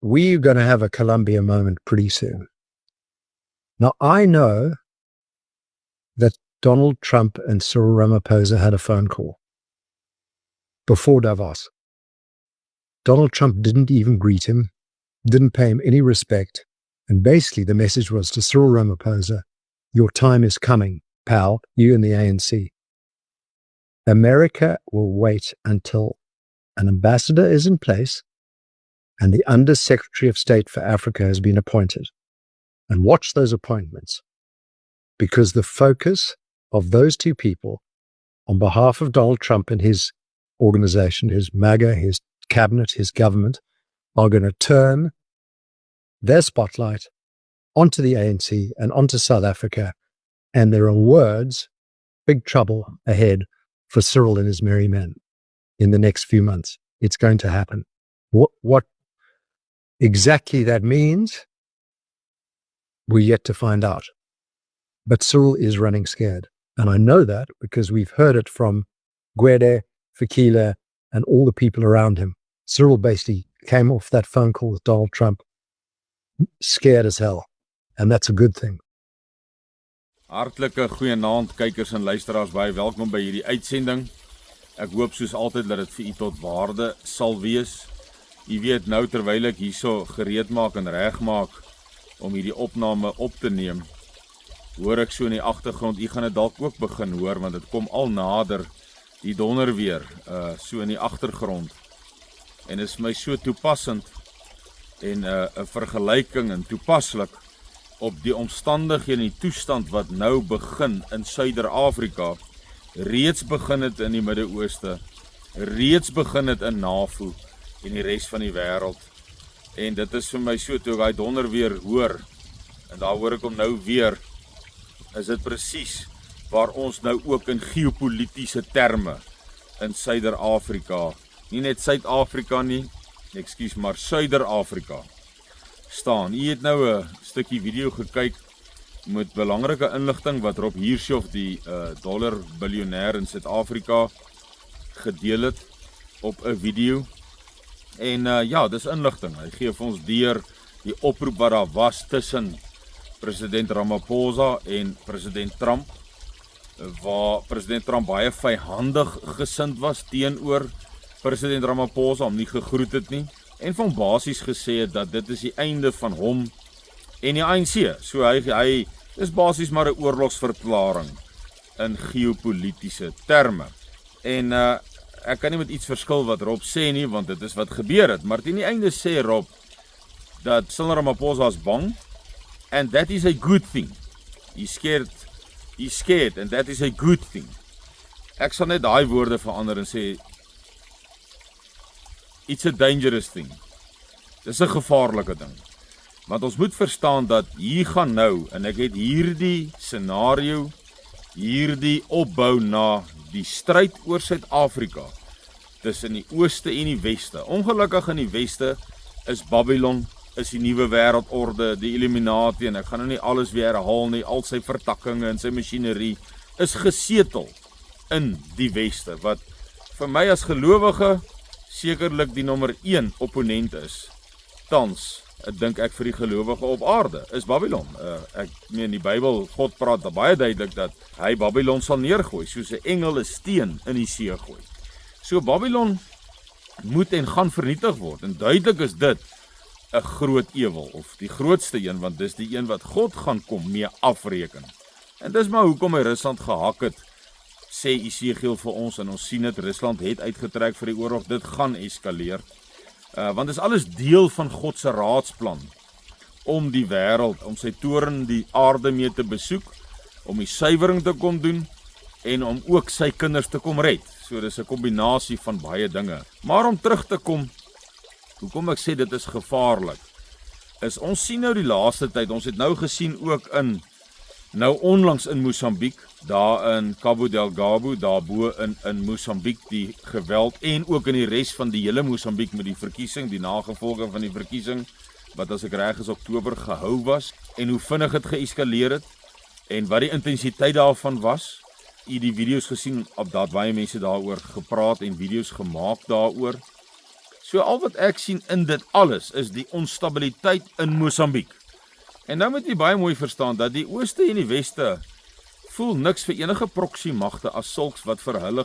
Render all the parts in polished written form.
we're going to have a Colombia moment pretty soon. Now, I know that Donald Trump and Cyril Ramaphosa had a phone call before Davos. Donald Trump didn't even greet him, didn't pay him any respect. And basically the message was to Cyril Ramaphosa, your time is coming, pal, you and the ANC. America will wait until an ambassador is in place and the Under Secretary of State for Africa has been appointed. And watch those appointments, because the focus of those two people on behalf of Donald Trump and his organization, his MAGA, his cabinet, his government, are going to turn their spotlight onto the ANC and onto South Africa. And there are words, big trouble ahead for Cyril and his merry men in the next few months. It's going to happen. What exactly that means, we're yet to find out. But Cyril is running scared. And I know that because we've heard it from Gwede, Fikile, and all the people around him. Cyril basically came off that phone call with Donald Trump scared as hell. And that's a good thing. Hartlike goeienaand kykers en luisteraars, baie welkom by hierdie uitsending. Ek hoop soos altyd dat dit vir u tot waarde sal wees. U weet nou terwyl ek hierso gereed maak en reg maak om hierdie opname op te neem, hoor ek so in die agtergrond, u gaan dit dalk ook begin hoor, want dit kom al nader, die donder weer, so in die agtergrond. En is my so toepassend en 'n vergelyking en toepaslik op die omstandighede en die toestand wat nou begin in Suider-Afrika, reeds begin het in die Midde-Ooste, reeds begin het in NAVO en die res van die wêreld. En dit is vir my so, toe ek die donder weer hoor, en daar hoor ek hom nou weer, is dit presies waar ons nou ook in geopolitiese terme in Suider-Afrika, nie net Suid-Afrika nie, ekskuus, maar Suider-Afrika staan. U het nou 'n stukkie video gekyk met belangrike inligting wat Rob Hirshoff, die dollar-biljoenêr in Suid-Afrika, gedeel het op 'n video. En ja, dis inligting. Hy gee vir ons deur die oproep wat daar was tussen president Ramaphosa en president Trump, waar president Trump baie vyhandig gesind was teenoor president Ramaphosa, hom nie gegroet het nie, en van basies gesê het dat dit is die einde van hom en die ANC. So hy is basies maar 'n oorlogsverklaring in geopolitiese terme. En ek kan nie met iets verskil wat Rob sê nie, want dit is wat gebeur het. Maar teen die einde sê Rob dat Cyril Ramaphosa is bang, and that is a good thing. He's scared, and that is a good thing. Ek sal net daai woorde verander en sê, it's a dangerous thing. Dis 'n gevaarlike ding. Want ons moet verstaan dat hier gaan nou, en ek het hierdie scenario, hierdie opbou na die stryd oor Suid-Afrika tussen die ooste en die weste. Ongelukkig in die weste is Babylon, is die nuwe wêreldorde, die Illuminati, en ek gaan nou nie alles weer herhaal nie, al sy vertakkinge en sy masjinerie is gesetel in die weste, wat vir my as gelowige sekerlik die nommer 1 opponent is. Tans, dink ek vir die gelowige op aarde, is Babylon. Ek meen die Bybel, God praat baie duidelik dat hy Babylon sal neergooi, soos 'n engel 'n steen in die see gooi. So Babylon moet en gaan vernietig word, en duidelik is dit 'n groot ewel, of die grootste een, want dis die een wat God gaan kom mee afreken. En dis maar hoekom hy Rusland gehak het, sê Esegiel vir ons, en ons sien dit, Rusland het uitgetrek vir die oorlog, dit gaan eskaleer. Want dit is alles deel van God se raadsplan om die wêreld, om sy toorn die aarde mee te besoek, om die suiwering te kom doen en om ook sy kinders te kom red. So dis 'n kombinasie van baie dinge. Maar om terug te kom, hoekom ek sê dit is gevaarlik, is ons sien nou die laaste tyd, ons het nou gesien ook nou onlangs in Mosambiek, daar in Cabo Delgado, daarbo in Mosambiek, die geweld, en ook in die res van die hele Mosambiek met die verkiesing, die nagevolge van die verkiesing, wat as ek reg is Oktober gehou was, en hoe vinnig het geeskaleer het, en wat die intensiteit daarvan was. U die video's gesien, op dat baie mense daaroor gepraat en video's gemaak daaroor. So al wat ek sien in dit alles is die onstabiliteit in Mosambiek. En nou moet jy baie mooi verstaan dat die ooste en die weste voel niks vir enige proxy magte as sulks wat hulle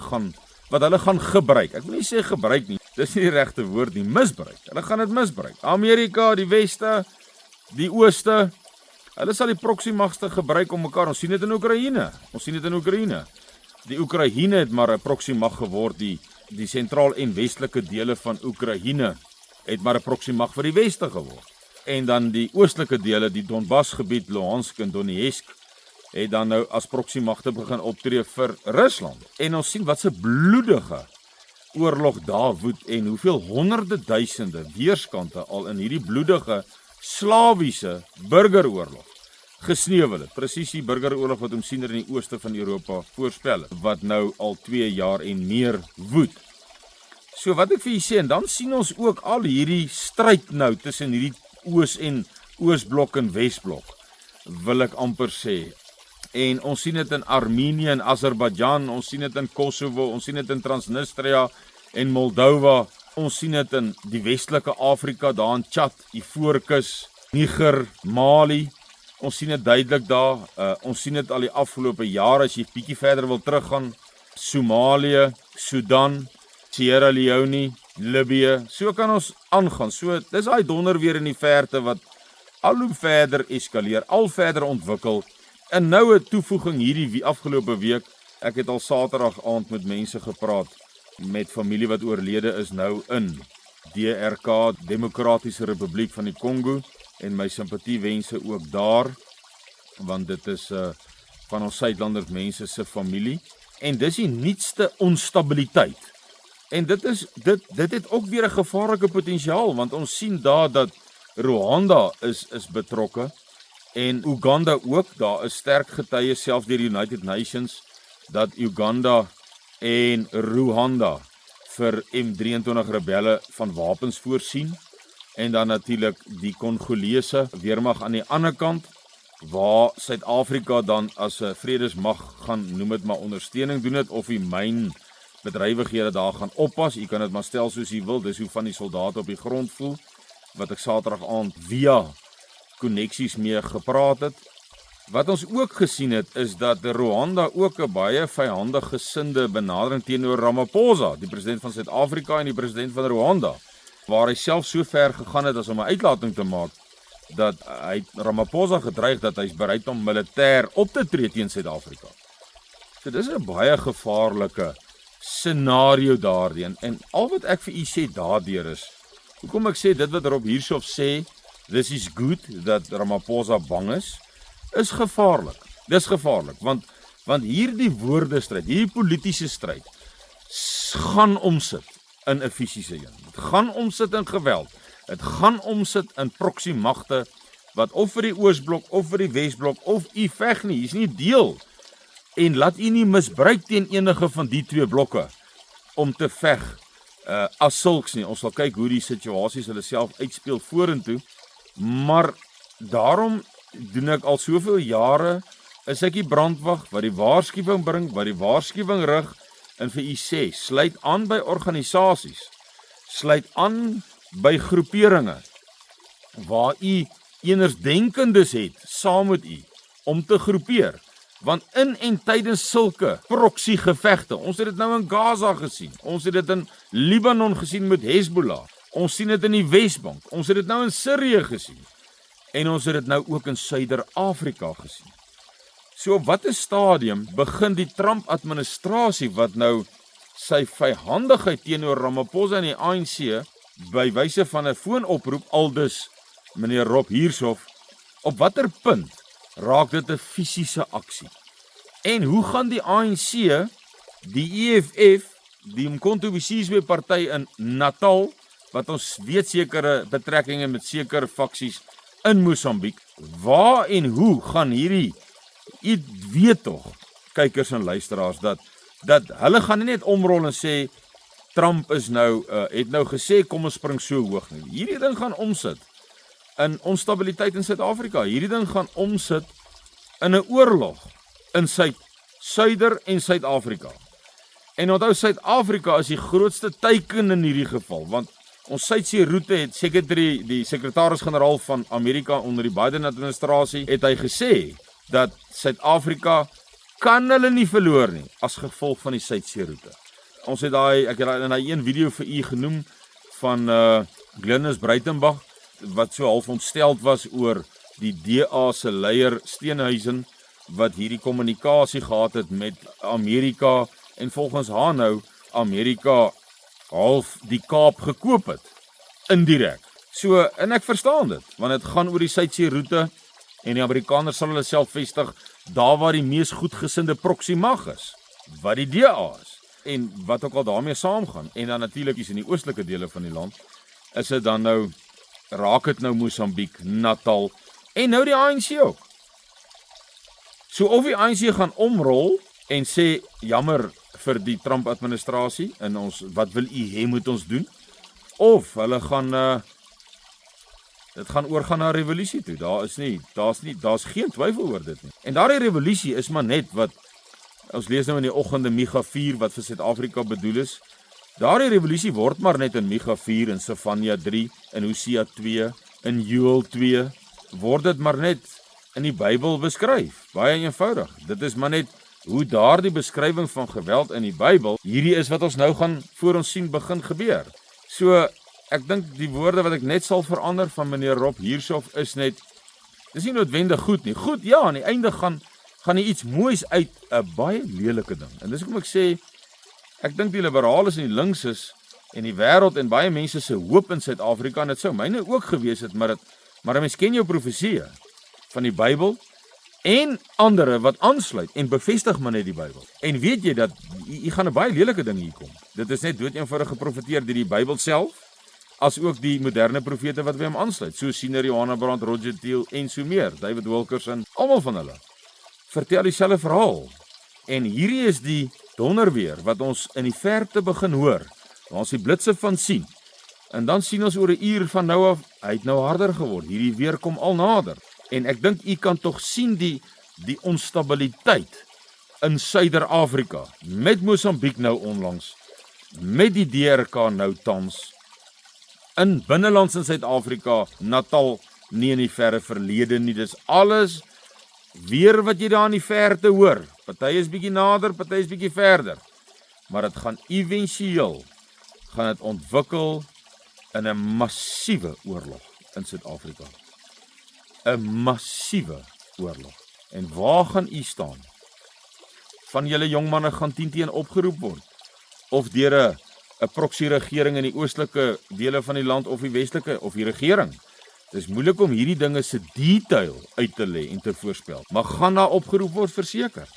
gaan gebruik. Ek wil nie sê gebruik nie, dis nie die regte woord nie, misbruik. Hulle gaan dit misbruik. Amerika, die weste, die ooste, hulle sal die proxy magte gebruik om mekaar. Ons sien dit in Oekraïne. Die Oekraïne het maar 'n proxy mag geword, die sentraal en westelike dele van Oekraïne het maar 'n proxy mag vir die weste geword. En dan die oostelike dele, die Donbas gebied, Luhansk en Donetsk, het dan nou as proxy magte begin optree vir Rusland. En ons sien wat 'n bloedige oorlog daar woed en hoeveel honderde duisende weerskante al in hierdie bloedige slawiese burgeroorlog gesneuwel het. Presies die burgeroorlog wat ons sien in die ooste van Europa voorspel, wat nou al 2 jaar en meer woed. So wat ek vir julle sê, en dan sien ons ook al hierdie stryd nou tussen hierdie oos en oosblok en wesblok, wil ek amper sê. En ons sien dit in Armenië en Azerbaijan, ons sien dit in Kosovo, ons sien dit in Transnistria en Moldova, ons sien dit in die westelike Afrika, daar in Tjad, die Voorkus, Niger, Mali. Ons sien dit duidelik daar, ons sien dit al die afgelope jare, as jy bietjie verder wil teruggaan, Somalië, Sudan, Sierra Leone, Libië, so kan ons aangaan. So, dis daai donder weer in die verte wat al hoe verder eskaleer, al verder ontwikkel. En nou 'n toevoeging hierdie afgelope week, ek het al Saterdag aand met mense gepraat, met familie wat oorlede is nou in DRK, Demokratiese Republiek van die Kongo, en my simpathiewense ook daar, want dit is van ons Suidlanders mense se familie, en dis die nuutste onstabiliteit. En dit het ook weer 'n gevaarlike potensiaal, want ons sien daar dat Rwanda is betrokke, en Uganda ook. Daar is sterk getuie, selfs deur die United Nations, dat Uganda en Rwanda vir M23 rebelle van wapens voorsien. En dan natuurlik die Kongolese weermag aan die ander kant, waar Suid-Afrika dan as 'n vredesmag gaan, noem dit maar ondersteuning doen het, of die mynbedrywighede daar gaan oppas. Jy kan dit maar stel soos jy wil, dis hoe van die soldate op die grond voel, wat ek Saterdag aand via koneksies mee gepraat het. Wat ons ook gesien het, is dat Rwanda ook 'n baie vyandig gesinde benadering teenoor Ramaphosa, die president van Suid-Afrika en die president van Rwanda, waar hy self so ver gegaan het as om 'n uitlating te maak, dat hy Ramaphosa gedreig dat hy is bereid om militêr op te tree teen Suid-Afrika. So dis 'n baie gevaarlike scenario daardie, en al wat ek vir u sê daardeur is, hoekom ek sê dit wat Rob Hiersof sê, this is good, dat Ramaphosa bang is gevaarlik. Dis gevaarlik, want hierdie woordestryd, hierdie politiese stryd, gaan omsit in 'n fisiese een. Dit gaan omsit in geweld. Dit gaan omsit in proxy magte wat of vir die Oosblok of vir die Wesblok of u veg nie, hier's nie deel. En laat u nie misbruik teen enige van die twee blokke om te veg as sulks nie. Ons sal kyk hoe die situasies hulle self uitspeel vorentoe, maar daarom doen ek al soveel jare, is ek die brandwag wat die waarskuwing bring, wat die waarskuwing rig, en vir u sê, sluit aan by organisasies, sluit aan by groeperinge, waar u enersdenkendes het, saam met u, om te groepeer, want in en tydens sulke proxy gevegte, ons het dit nou in Gaza gesien, ons het dit in Libanon gesien met Hezbollah, ons sien dit in die Wesbank, ons het dit nou in Sirië gesien, en ons het dit nou ook in Suider-Afrika gesien. So op watter stadium begin die Trump-administrasie, wat nou sy vyhandigheid teenoor Ramaphosa en die ANC, by wyse van 'n foonoproep, aldus meneer Rob Hiersof, op watter punt raak dit 'n fisiese aksie? En hoe gaan die ANC, die EFF, die Umkhonto weSizwe party in Natal, wat ons weet sekere betrekkinge met sekere faksies in Mosambiek, waar en hoe gaan hierdie, u weet tog, kykers en luisteraars, dat hulle gaan nie net omrol en sê, Trump is nou, het nou gesê, kom ons spring so hoog nie. Hierdie ding gaan omsit in onstabiliteit in Suid-Afrika. Hierdie ding gaan omsit in 'n oorlog in Suider en Suid-Afrika. En onthou, Suid-Afrika is die grootste teiken in hierdie geval, want Ons suidsee-roete het die sekretaris-generaal van Amerika onder die Biden-administrasie, het hy gesê dat Suid-Afrika kan hulle nie verloor nie as gevolg van die suidsee-roete. Ons het ek het in daai een video vir u genoem van Glenys Breitenbach wat so half ontsteld was oor die DA se leier Steenhuisen wat hierdie kommunikasie gehad het met Amerika en volgens haar nou Amerika half die Kaap gekoop het, indirek. So, en ek verstaan dit, want dit gaan oor die suidsee-roete en die Amerikaners sal hulle self vestig daar waar die mees goedgesinde proximag is, wat die DA is, en wat ook al daarmee saamgaan, en dan natuurlik is in die oostelike dele van die land, is dit dan nou, raak het nou Mosambiek, Natal, en nou die ANC ook. So of die ANC gaan omrol, en sê, jammer vir die Trump-administrasie, en ons, wat wil u hê moet ons doen, of hulle gaan, dit gaan oorgaan na 'n revolusie toe, daar's geen twyfel oor dit nie. En daardie revolusie is maar net wat, ons lees nou in die oggende Micha 4, wat vir Suid-Afrika bedoel is, daardie revolusie word maar net in Micha 4, in Sefanja 3, in Hosea 2, in Joel 2, word dit maar net in die Bybel beskryf, baie eenvoudig, dit is maar net hoe daardie beskrywing van geweld in die Bybel, hierdie is wat ons nou gaan voor ons sien begin gebeur. So, ek dink die woorde wat ek net sal verander van meneer Rob Hiershoff is net, dis nie noodwendig goed nie. Goed, ja, aan die einde gaan iets moois uit 'n baie lelike ding. En dis hoekom ek sê, ek dink die liberales en die linkses en die wêreld en baie mense se hoop in Suid-Afrika, en dit sou myne ook gewees het, maar 'n mens ken jou profeseë van die Bybel, en andere wat aansluit en bevestig maar net die Bybel. En weet jy dat, jy gaan 'n baie lelike ding hier kom. Dit is net doodeenvoudig geprofeteer deur die Bybel self, as ook die moderne profete wat by hom aansluit, so Siener Johanna Brand, Roger Thiel en so meer, David Wilkerson, almal van hulle, vertel dieselfde verhaal. En hierdie is die donderweer wat ons in die verte begin hoor, waar ons die blitse van sien, en dan sien ons oor 'n uur van nou af, hy het nou harder geword, hierdie weer kom al nader. En ek dink u kan tog sien die onstabiliteit in Suider-Afrika, met Mosambiek nou onlangs, met die DRK nou tans, in binnelands in Suid-Afrika, Natal, nie in die verre verlede nie, dis alles weer wat jy daar in die verte hoor, party is bietjie nader, party is bietjie verder, maar dit gaan éventueel, gaan dit ontwikkel in 'n massiewe oorlog in Suid-Afrika. 'n massiewe oorlog. En waar gaan u staan? Van julle jong manne gaan 10-10 opgeroep word, of deur 'n proxy-regering in die oostelike dele van die land, of die westelike, of die regering. Dit is moeilik om hierdie dinge se detail uit te lê en te voorspel, maar gaan daar opgeroep word verseker.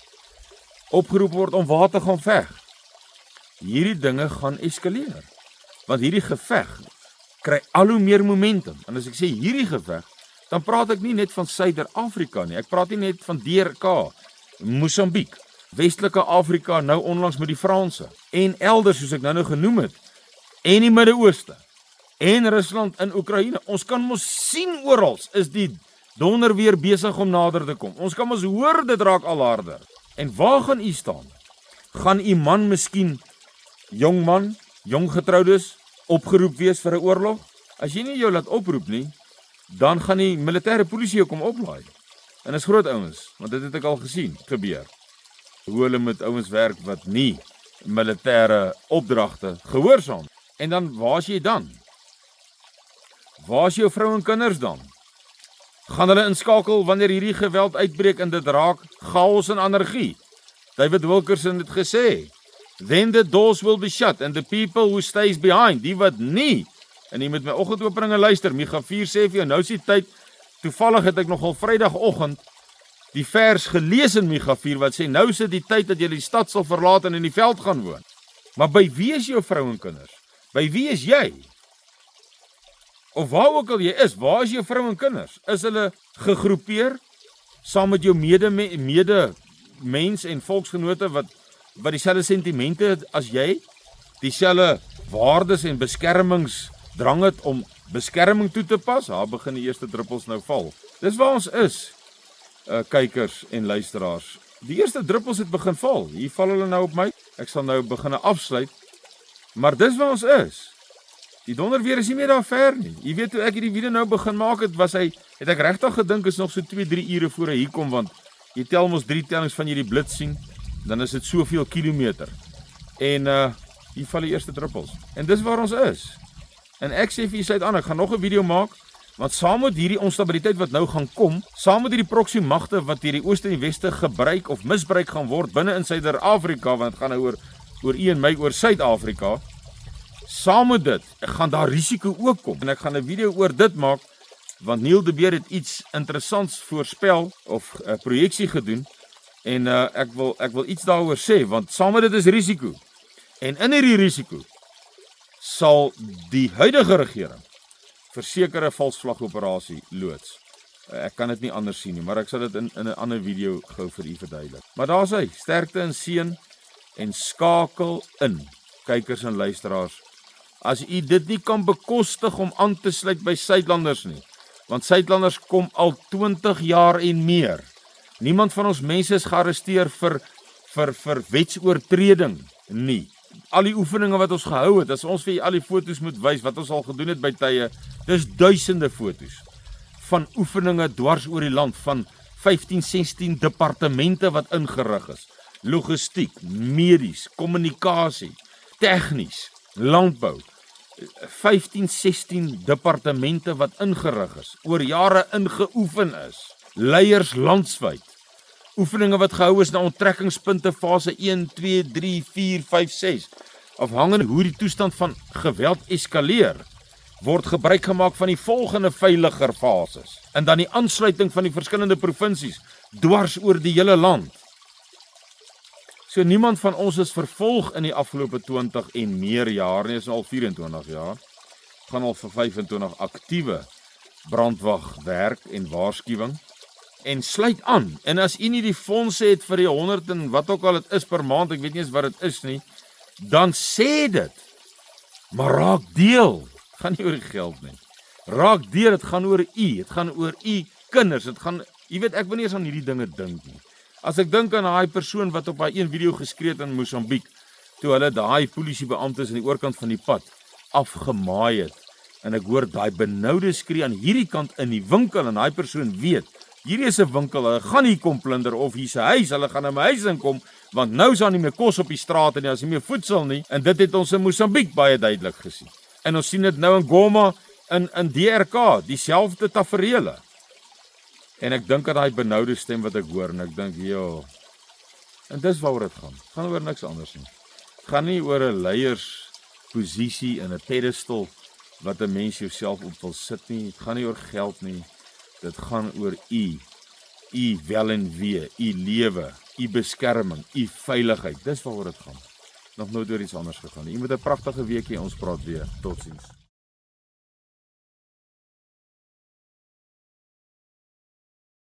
Opgeroep word om waar te gaan veg. Hierdie dinge gaan eskaleer, want hierdie geveg kry al hoe meer momentum. En as ek sê hierdie geveg, dan praat ek nie net van Suider-Afrika nie, ek praat nie net van DRK, Mosambiek, Westelike Afrika, nou onlangs met die Franse, en elders soos ek nou genoem het, en die Midde-Ooste, en Rusland in Oekraïne. Ons kan mos sien oral is die donder weer besig om nader te kom. Ons kan mos hoor dit raak al harder. En waar gaan u staan? Gaan u man miskien, jong man, jong getroudes, opgeroep wees vir 'n oorlog? As jy nie jou laat oproep nie, dan gaan die militêre polisie kom oplaai. En is groot ouens, want dit het ek al gesien gebeur. Hoe hulle met ouens werk wat nie militêre opdragte gehoorsaam. En dan, waar is jy dan? Waar is jou vrou en kinders dan? Gaan hulle inskakel wanneer hierdie geweld uitbreek en dit raak chaos en anargie? David Wilkerson het gesê, then the doors will be shut and the people who stays behind, die wat nie, en jy moet my oggendopeninge luister, Micha 4 sê vir jou, nou is die tyd, toevallig het ek nogal Vrydagoggend die vers gelees in Micha 4, wat sê, nou is dit die tyd dat jy die stad sal verlaat en in die veld gaan woon. Maar by wie is jou vrou en kinders? By wie is jy? Of waar ook al jy is, waar is jou vrou en kinders? Is hulle gegroepeer, saam met jou mens en volksgenote, wat dieselfde sentimente het as jy, dieselfde waardes en beskermingsdrang het om beskerming toe te pas? Daar begin die eerste druppels nou val. Dis waar ons is, kykers en luisteraars. Die eerste druppels het begin val. Hier val hulle nou op my. Ek sal nou begin afsluit. Maar dis waar ons is. Die donderweer is nie meer daar ver nie. Jy weet toe ek hierdie video nou begin maak het ek regtig gedink is nog so 2-3 ure voor hy hier kom, want jy tel mos 3 tellings van hierdie blits sien, dan is dit soveel kilometer. En hier val die eerste druppels. En dis waar ons is. En ek sê vir julle ek gaan nog 'n video maak, want saam met hierdie onstabiliteit wat nou gaan kom, saam met hierdie proxy magte wat hierdie ooste en die weste gebruik of misbruik gaan word binne in Suider-Afrika, want dit gaan nou oor u en my oor Suid-Afrika. Saam met dit, gaan daar risiko ook kom. En ek gaan 'n video oor dit maak, want Neil de Beer het iets interessants voorspel of 'n projeksie gedoen. En ek wil iets daaroor sê, want saam met dit is risiko. En in hierdie risiko sal die huidige regering versekerde valsvlagoperasie loods. Ek kan dit nie anders sien nie, maar ek sal dit in 'n ander video gou vir u verduidelik. Maar daar's hy, sterkte en seën en skakel in, kykers en luisteraars. As u dit nie kan bekostig om aan te sluit by Suidlanders nie, want Suidlanders kom al 20 jaar en meer. Niemand van ons mense is gearresteer vir wetsoortreding nie. Al die oefeninge wat ons gehou het, as ons vir al die foto's moet wys wat ons al gedoen het by tye, dis duisende foto's van oefeninge dwars oor die land, van 15-16 departemente wat ingerig is. Logistiek, medies, kommunikasie, tegnies, landbou. 15-16 departemente wat ingerig is, oor jare ingeoefen is. Leiers landwyd. Oefeninge wat gehou is na onttrekkingspunte fase 1, 2, 3, 4, 5, 6. Afhangende hoe die toestand van geweld eskaleer, word gebruik gemaak van die volgende veiliger fases. En dan die aansluiting van die verskillende provinsies dwars oor die hele land. So niemand van ons is vervolg in die afgelope 20 en meer jaar nie, is al 24 jaar. Gaan al vir 25 aktiewe brandwagwerk en waarskuwing. En sluit aan. En as u nie die fondse het vir die 100 en wat ook al dit is per maand, ek weet nie eens wat dit is nie, dan sê dit. Maar raak deel. Het gaan nie oor die geld nie. Raak deel, dit gaan oor u. Dit gaan oor u kinders. Dit gaan, jy weet, ek wil nie eens aan hierdie dinge dink nie. As ek dink aan daai persoon wat op daai een video geskree het in Mosambiek, toe hulle daai polisiebeamptes aan die oorkant van die pad afgemaai het, en ek hoor daai benoude skree aan hierdie kant in die winkel, en daai persoon weet, hierdie is 'n winkel, hulle gaan hier kom plunder, of hier's 'n huis, hulle gaan in my huis inkom, want nou is daar nie meer kos op die straat en daar's nie meer voedsel nie, en dit het ons in Mosambiek baie duidelik gesien. En ons sien dit nou in Goma, in DRK, dieselfde taferele. En ek dink aan daai benoude stem wat ek hoor, en ek dink, joh, en dis waaroor dit gaan. Het gaan oor niks anders nie. Het gaan nie oor 'n leiersposisie en 'n pedestal wat 'n mens jouself op wil sit nie. Het gaan nie oor geld nie. Dit gaan oor u wel en wee, u lewe, u beskerming, u veiligheid. Dis waaroor dit gaan. Nog nooit oor iets anders gegaan nie. U moet 'n pragtige week hê, ons praat weer. Totsiens.